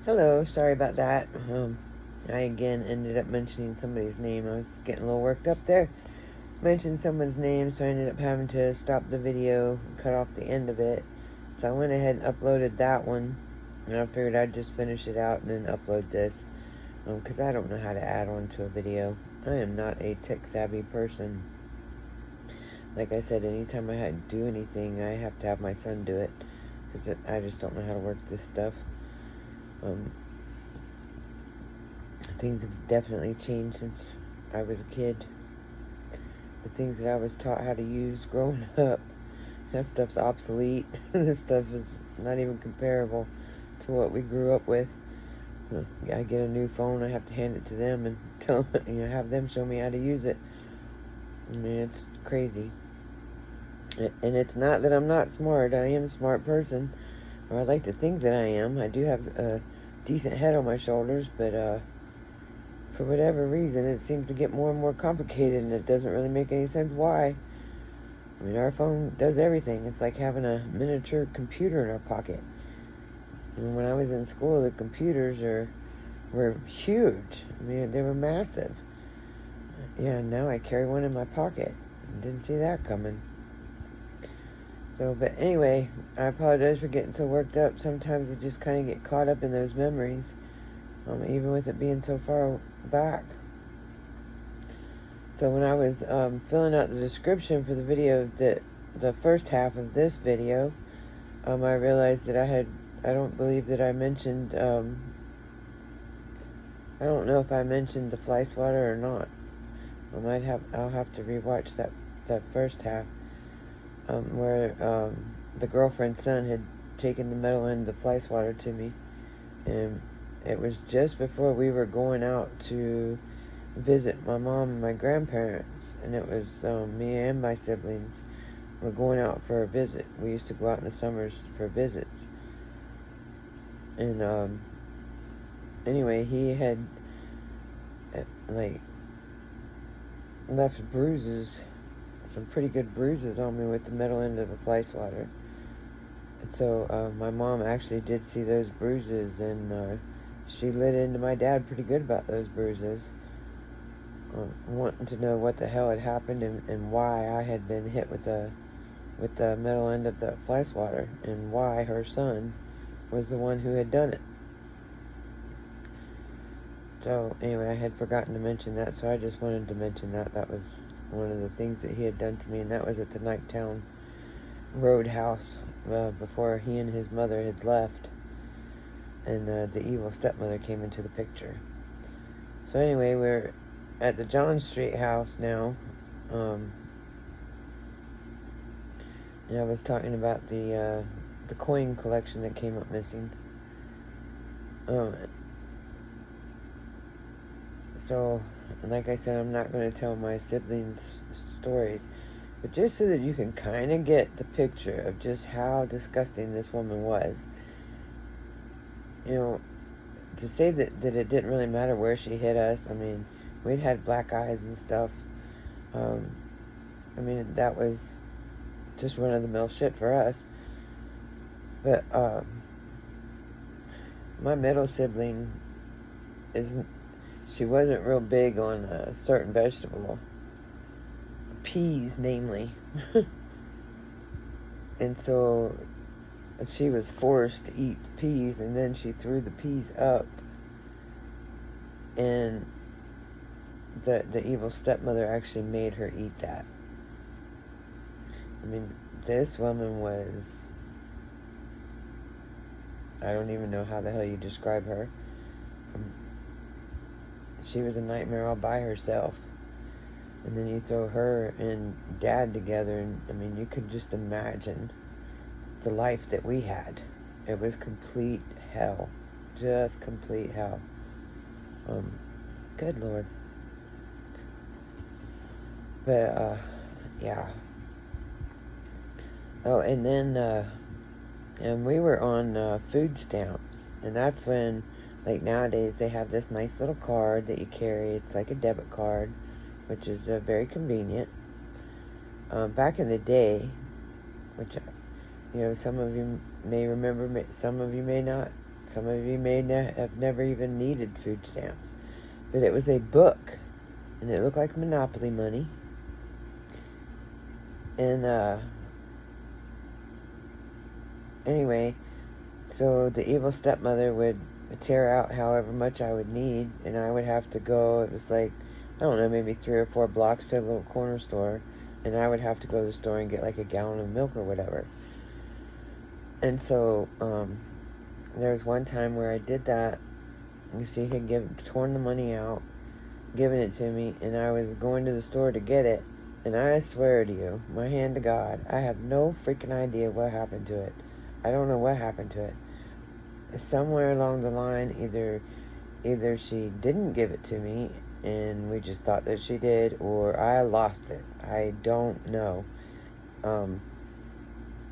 Hello, sorry about that. I again ended up mentioning somebody's name. I was getting a little worked up there. Mentioned someone's name, so I ended up having to stop the video, cut off the end of it. So I went ahead and uploaded that one, and I figured I'd just finish it out and then upload this, because I don't know how to add on to a video. I am not a tech-savvy person. Like I said, anytime I had to do anything, I have to have my son do it, because I just don't know how to work this stuff. Things have definitely changed since I was a kid. The things that I was taught how to use growing up, that stuff's obsolete. This stuff is not even comparable to what we grew up with. I get a new phone, I have to hand it to them and tell them, have them show me how to use it. I mean, it's crazy. And it's not that I'm not smart. I am a smart person, or I like to think that I am. I do have a decent head on my shoulders, but for whatever reason, it seems to get more and more complicated, and it doesn't really make any sense why. I mean, our phone does everything. It's like having a miniature computer in our pocket. And when I was in school, the computers were huge. I mean, they were massive. Yeah, now I carry one in my pocket. Didn't see that coming. So, but anyway, I apologize for getting so worked up. Sometimes I just kind of get caught up in those memories, even with it being so far back. So when I was filling out the description for the video, the first half of this video, I realized that I don't believe that I mentioned, I don't know if I mentioned the fly swatter or not. I'll have to rewatch that first half, where the girlfriend's son had taken the metal end of the fly swatter to me, and it was just before we were going out to visit my mom and my grandparents, and it was me and my siblings were going out for a visit. We used to go out in the summers for visits, and anyway, he had like left bruises, some pretty good bruises on me with the metal end of the fly swatter. And so my mom actually did see those bruises, and she lit into my dad pretty good about those bruises, wanting to know what the hell had happened and why I had been hit with the metal end of the fly swatter, and why her son was the one who had done it. So anyway, I had forgotten to mention that, so I just wanted to mention that. That was one of the things that he had done to me, and that was at the Nipetown Rd house before he and his mother had left, and the evil stepmother came into the picture. So anyway, we're at the John Street house now, and I was talking about the coin collection that came up missing. So, like I said, I'm not going to tell my siblings' stories, but just so that you can kind of get the picture of just how disgusting this woman was. To say that it didn't really matter where she hit us. I mean, we'd had black eyes and stuff. I mean, that was just run-of-the-mill shit for us. But my middle sibling she wasn't real big on a certain vegetable, peas namely. And so she was forced to eat peas, and then she threw the peas up, and the evil stepmother actually made her eat that. I mean, this woman was, I don't even know how the hell you describe her. She was a nightmare all by herself. And then you throw her and Dad together, and I mean, you could just imagine the life that we had. It was complete hell. Just complete hell. Good Lord. But, yeah. Oh, and then, and we were on food stamps, and that's when, like nowadays, they have this nice little card that you carry. It's like a debit card, which is very convenient. Back in the day, which, some of you may remember, some of you may not, Some of you may have never even needed food stamps. But it was a book, and it looked like Monopoly money. And anyway, so the evil stepmother would tear out however much I would need, and I would have to go. It was like, I don't know, maybe 3 or 4 blocks to a little corner store, and I would have to go to the store and get like a gallon of milk or whatever. And so there was one time where I did that. She had torn the money out, given it to me, and I was going to the store to get it. And I swear to you, my hand to God, I have no freaking idea what happened to it. I don't know what happened to it. Somewhere along the line, either she didn't give it to me and we just thought that she did, or I lost it. I don't know.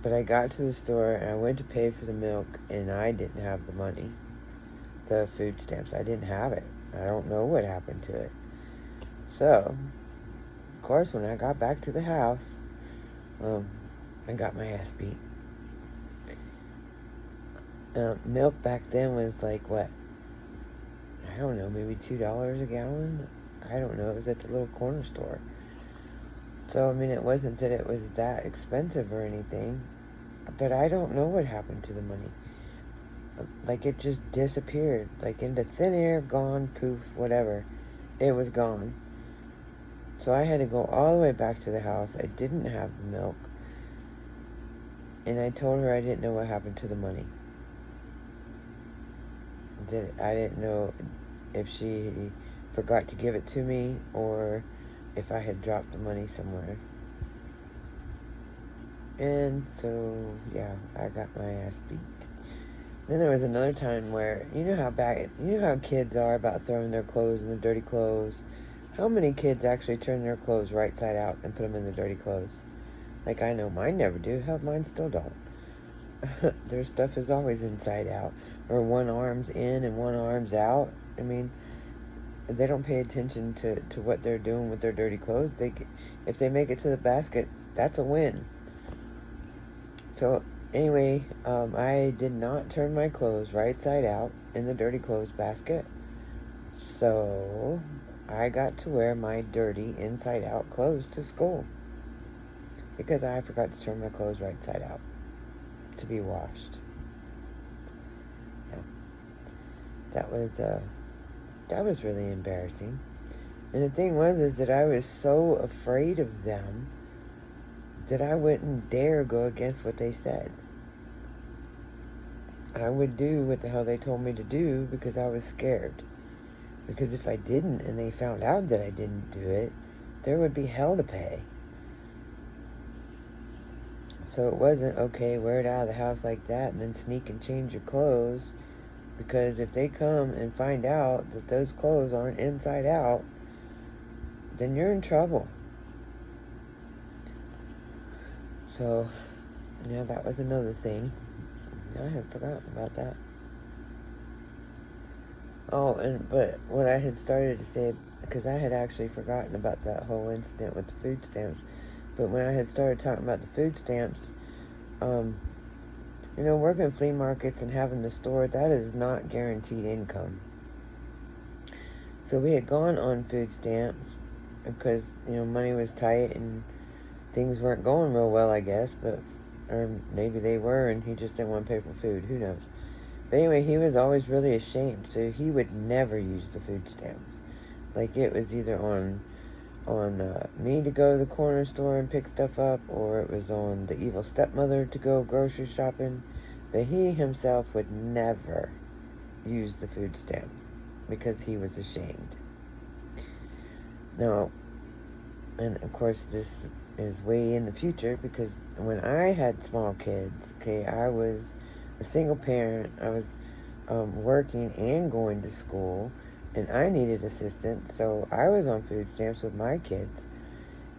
But I got to the store and I went to pay for the milk, and I didn't have the money. The food stamps, I didn't have it. I don't know what happened to it. So, of course, when I got back to the house, I got my ass beat. Milk back then was like, what? I don't know, maybe $2 a gallon? I don't know. It was at the little corner store. So, I mean, it wasn't that it was that expensive or anything, but I don't know what happened to the money. Like, it just disappeared, like into thin air, gone, poof, whatever. It was gone. So I had to go all the way back to the house. I didn't have the milk. And I told her I didn't know what happened to the money. I didn't know if she forgot to give it to me or if I had dropped the money somewhere. And so, yeah, I got my ass beat. Then there was another time where, you know how kids are about throwing their clothes in the dirty clothes? How many kids actually turn their clothes right side out and put them in the dirty clothes? Like, I know mine never do. Hell, mine still don't. Their stuff is always inside out. Or one arm's in and one arm's out. I mean, they don't pay attention to what they're doing with their dirty clothes. If they make it to the basket, that's a win. So, anyway, I did not turn my clothes right side out in the dirty clothes basket. So, I got to wear my dirty inside out clothes to school. Because I forgot to turn my clothes right side out to be washed. Yeah. That was really embarrassing. And the thing is that I was so afraid of them that I wouldn't dare go against what they said. I would do what the hell they told me to do because I was scared. Because if I didn't and they found out that I didn't do it, there would be hell to pay. So it wasn't, okay, wear it out of the house like that and then sneak and change your clothes. Because if they come and find out that those clothes aren't inside out, then you're in trouble. So, yeah, that was another thing. I had forgotten about that. Oh, but what I had started to say, because I had actually forgotten about that whole incident with the food stamps, but when I had started talking about the food stamps, working flea markets and having the store, that is not guaranteed income. So we had gone on food stamps because, money was tight and things weren't going real well, I guess, or maybe they were and he just didn't want to pay for food, who knows. But anyway, he was always really ashamed, so he would never use the food stamps. Like, it was either on me to go to the corner store and pick stuff up, or it was on the evil stepmother to go grocery shopping. But he himself would never use the food stamps because he was ashamed. Now, and of course this is way in the future, because when I had small kids, okay, I was a single parent. I was working and going to school, and I needed assistance, so I was on food stamps with my kids.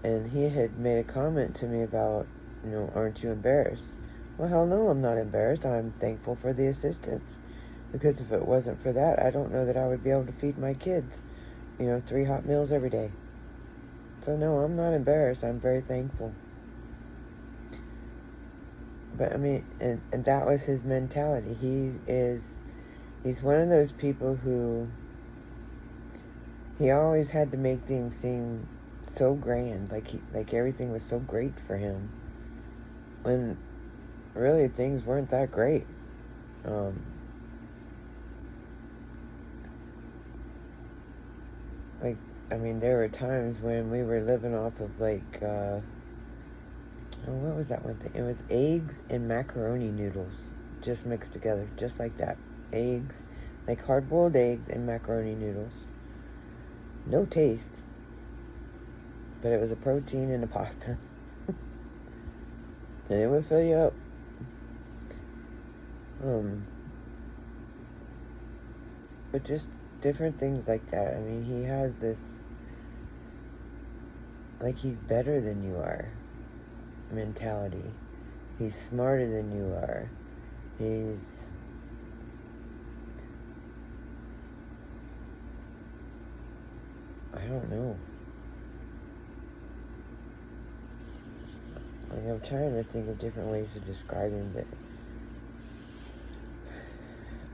And he had made a comment to me about, aren't you embarrassed? Well, hell no, I'm not embarrassed. I'm thankful for the assistance, because if it wasn't for that, I don't know that I would be able to feed my kids, 3 hot meals every day. So no, I'm not embarrassed. I'm very thankful. But I mean, and that was his mentality. He is He's one of those people who, he always had to make things seem so grand, like everything was so great for him, when really things weren't that great. Like, I mean, there were times when we were living off of oh, what was that one thing? It was eggs and macaroni noodles, just mixed together, just like that. Eggs, like hard-boiled eggs and macaroni noodles. No taste, but it was a protein and a pasta. And it would fill you up. But just different things like that. I mean, he has this, like, he's better than you are mentality. He's smarter than you are. He's, I don't know. Like, I'm trying to think of different ways to describe him, but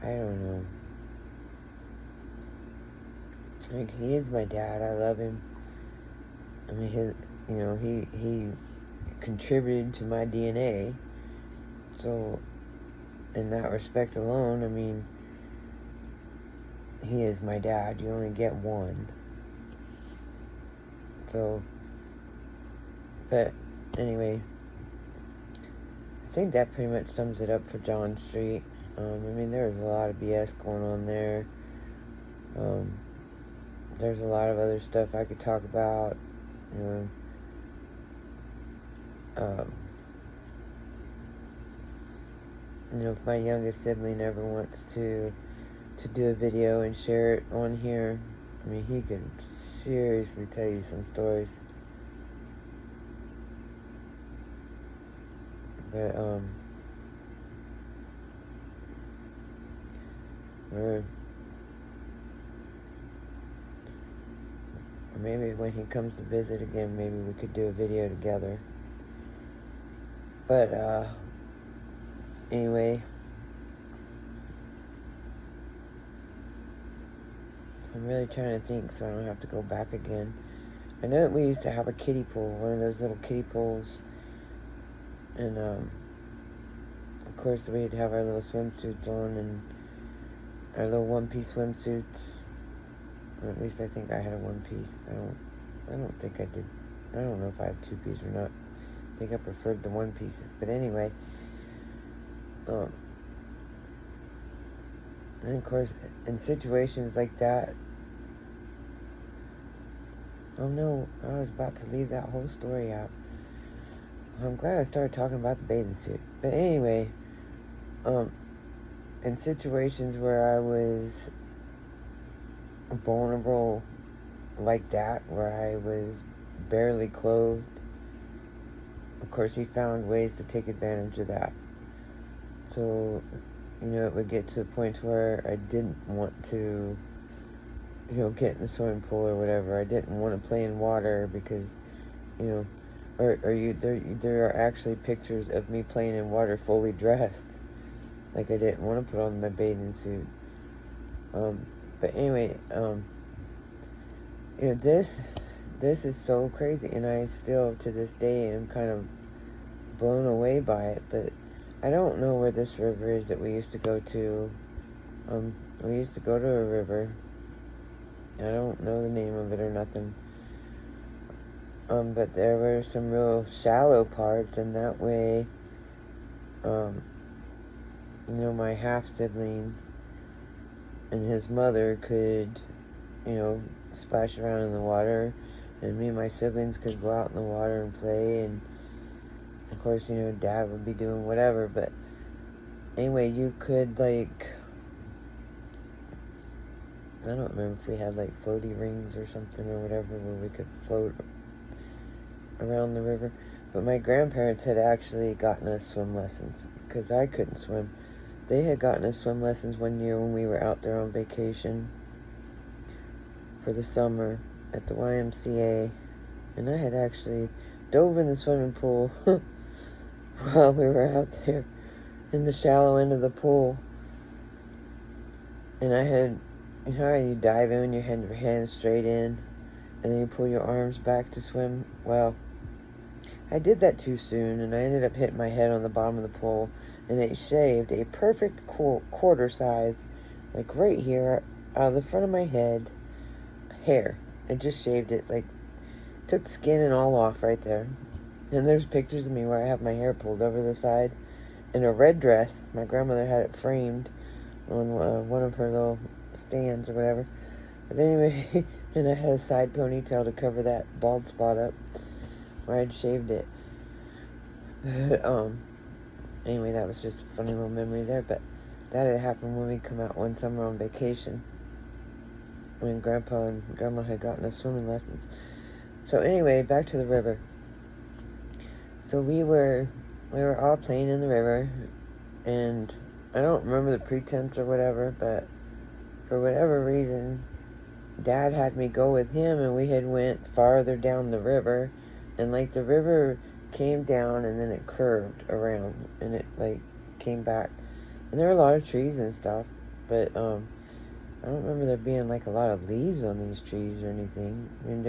I don't know. Like, he is my dad. I love him. I mean, he contributed to my DNA. So, in that respect alone, I mean, he is my dad. You only get one. So, but anyway, I think that pretty much sums it up for John Street. I mean, there was a lot of BS going on there. There's a lot of other stuff I could talk about. If my youngest sibling ever wants to do a video and share it on here, I mean, he could seriously tell you some stories. But, or maybe when he comes to visit again, maybe we could do a video together. But, anyway, I'm really trying to think so I don't have to go back again. I know that we used to have a kiddie pool, one of those little kiddie pools. And, of course, we'd have our little swimsuits on and our little one-piece swimsuits. Or at least I think I had a one-piece. I don't think I did. I don't know if I have two-piece or not. I think I preferred the one-pieces. But anyway, and of course, in situations like that, oh no, I was about to leave that whole story out. I'm glad I started talking about the bathing suit. But anyway, in situations where I was vulnerable like that, where I was barely clothed, of course he found ways to take advantage of that. So, it would get to the point where I didn't want to, get in the swimming pool or whatever. I didn't want to play in water because, there are actually pictures of me playing in water fully dressed. Like, I didn't want to put on my bathing suit. But anyway, this is so crazy, and I still, to this day, am kind of blown away by it, but I don't know where this river is that we used to go to. We used to go to a river. I don't know the name of it or nothing. But there were some real shallow parts, and that way, my half-sibling and his mother could, splash around in the water, and me and my siblings could go out in the water and play, and of course, Dad would be doing whatever, but anyway, you could, I don't remember if we had, floaty rings or something or whatever, where we could float around the river, but my grandparents had actually gotten us swim lessons, because I couldn't swim. They had gotten us swim lessons one year when we were out there on vacation for the summer at the YMCA, and I had actually dove in the swimming pool while we were out there in the shallow end of the pool. And I had, you know how you dive in, you had your hands straight in, and then you pull your arms back to swim? Well, I did that too soon, and I ended up hitting my head on the bottom of the pool, and it shaved a perfect quarter size, like right here, out of the front of my head, hair. It just shaved it, like, took the skin and all off right there. And there's pictures of me where I have my hair pulled over the side in a red dress. My grandmother had it framed on one of her little stands or whatever. But anyway, and I had a side ponytail to cover that bald spot up where I'd shaved it. But, anyway, that was just a funny little memory there. But that had happened when we come out one summer on vacation, when Grandpa and Grandma had gotten us swimming lessons. So anyway, back to the river. So we were all playing in the river, and I don't remember the pretense or whatever, but for whatever reason, Dad had me go with him, and we had went farther down the river, and like the river came down and then it curved around and it like came back, and there were a lot of trees and stuff, but I don't remember there being like a lot of leaves on these trees or anything. I mean,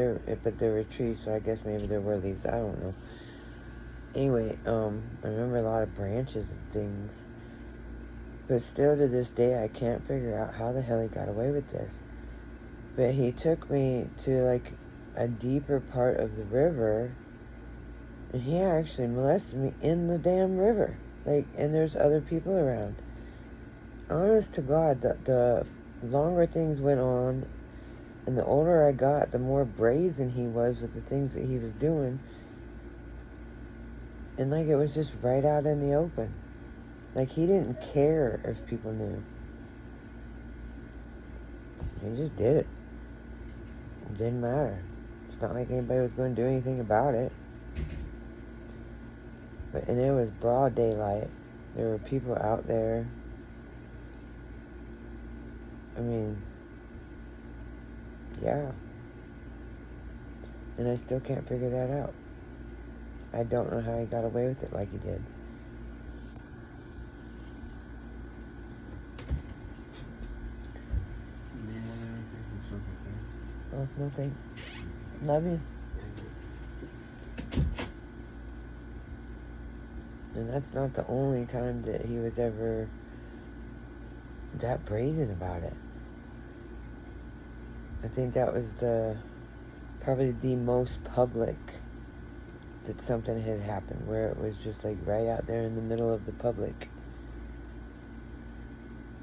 but there were trees, so I guess maybe there were leaves. I don't know. Anyway, I remember a lot of branches and things. But still to this day, I can't figure out how the hell he got away with this. But he took me to like a deeper part of the river, and he actually molested me in the damn river. Like, and there's other people around. Honest to God, the longer things went on, and the older I got, the more brazen he was with the things that he was doing. And like, it was just right out in the open. Like, he didn't care if people knew. He just did it. It didn't matter. It's not like anybody was going to do anything about it. And it was broad daylight. There were people out there. I mean, yeah. And I still can't figure that out. I don't know how he got away with it like he did. Oh, no thanks. Love you. And that's not the only time that he was ever that brazen about it. I think that was probably the most public that something had happened, where it was just like right out there in the middle of the public.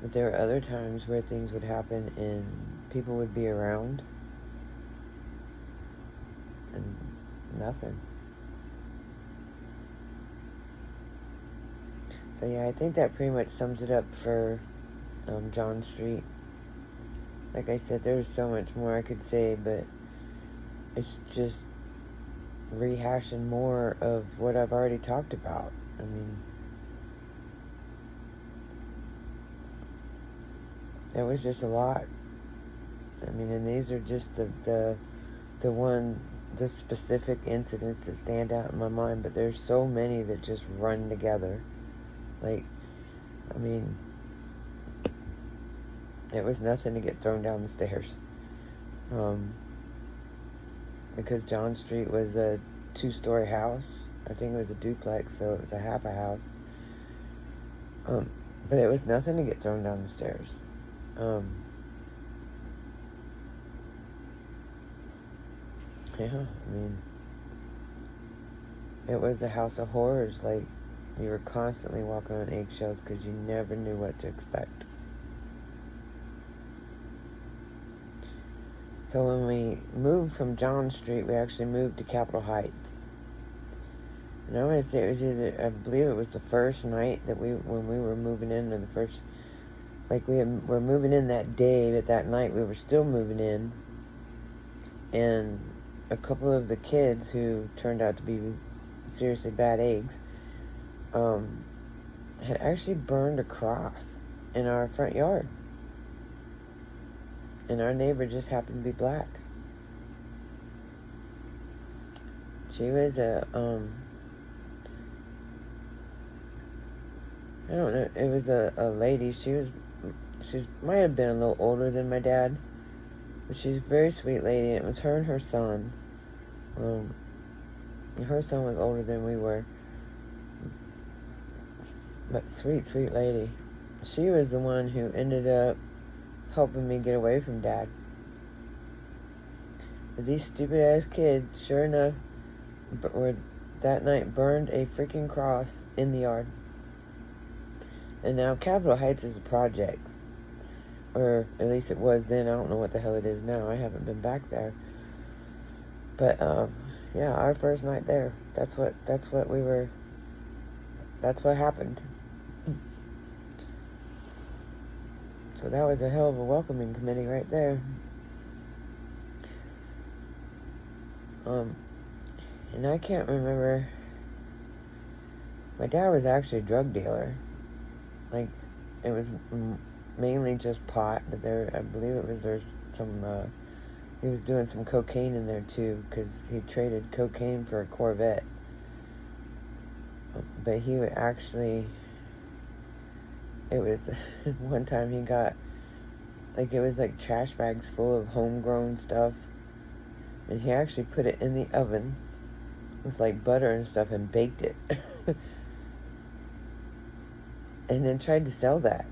But there were other times where things would happen and people would be around and nothing. So yeah, I think that pretty much sums it up for John Street. Like I said, there's so much more I could say, but it's just rehashing more of what I've already talked about. I mean, it was just a lot. I mean, and these are just the specific incidents that stand out in my mind, but there's so many that just run together. Like, I mean, it was nothing to get thrown down the stairs. Because John Street was a 2-story house. I think it was a duplex, so it was a half a house. But it was nothing to get thrown down the stairs. Yeah, I mean, it was a house of horrors. Like, you were constantly walking on eggshells because you never knew what to expect. So when we moved from John Street, we actually moved to Capitol Heights. And I want to say it was I believe it was the first night that when we were moving in, or the first, like were moving in that day, but that night we were still moving in. And a couple of the kids who turned out to be seriously bad eggs, had actually burned a cross in our front yard. And our neighbor just happened to be black. She was I don't know, it was a lady. She She might have been a little older than my dad, but she's a very sweet lady. It was her and her son. Her son was older than we were, but sweet, sweet lady. She was the one who ended up helping me get away from Dad. But these stupid-ass kids, sure enough, that night burned a freaking cross in the yard. And now Capitol Heights is a projects. Or at least it was then. I don't know what the hell it is now. I haven't been back there. But, yeah, our first night there. That's what happened. So that was a hell of a welcoming committee right there. And I can't remember. My dad was actually a drug dealer. Like, it was mainly just pot, but I believe there's some, he was doing some cocaine in there too, because he traded cocaine for a Corvette. But he would actually, it was, one time he got, like, it was like trash bags full of homegrown stuff, and he actually put it in the oven with like butter and stuff and baked it. And then tried to sell that.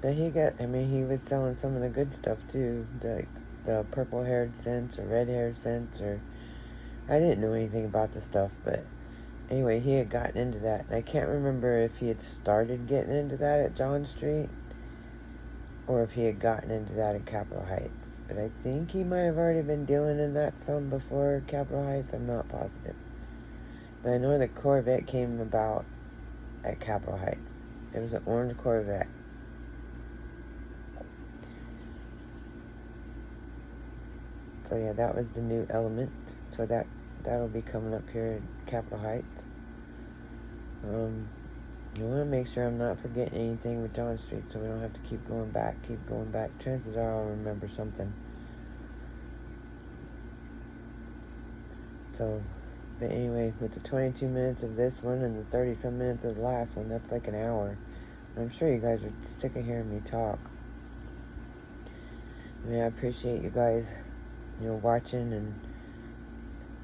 But he was selling some of the good stuff too, like the purple-haired scents or red-haired scents, or I didn't know anything about the stuff, but anyway, he had gotten into that. And I can't remember if he had started getting into that at John Street or if he had gotten into that at Capitol Heights. But I think he might have already been dealing in that some before Capitol Heights. I'm not positive. But I know the Corvette came about at Capitol Heights. It was an orange Corvette. So yeah, that was the new element. So that'll be coming up here at Capitol Heights. You want to make sure I'm not forgetting anything with John Street, so we don't have to keep going back. Chances are I'll remember something. So, but anyway, with the 22 minutes of this one and the 30-some minutes of the last one, that's like an hour. I'm sure you guys are sick of hearing me talk. I mean, I appreciate you guys, watching,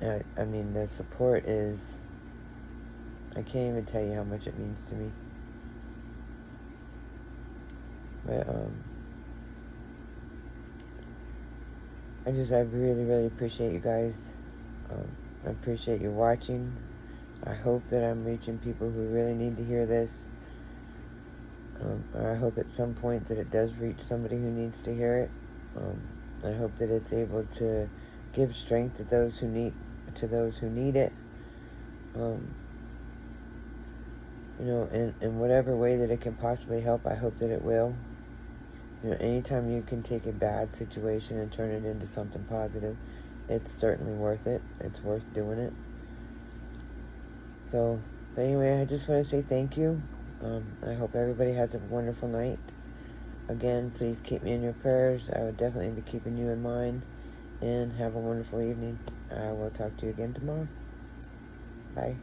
and I mean, the support is, I can't even tell you how much it means to me. But, I really, really appreciate you guys. I appreciate you watching. I hope that I'm reaching people who really need to hear this. Or I hope at some point that it does reach somebody who needs to hear it. I hope that it's able to give strength to those who need it. In whatever way that it can possibly help, I hope that it will. Anytime you can take a bad situation and turn it into something positive, it's certainly worth it. It's worth doing it. So, but anyway, I just want to say thank you. I hope everybody has a wonderful night. Again, please keep me in your prayers. I would definitely be keeping you in mind. And have a wonderful evening. I will talk to you again tomorrow. Bye.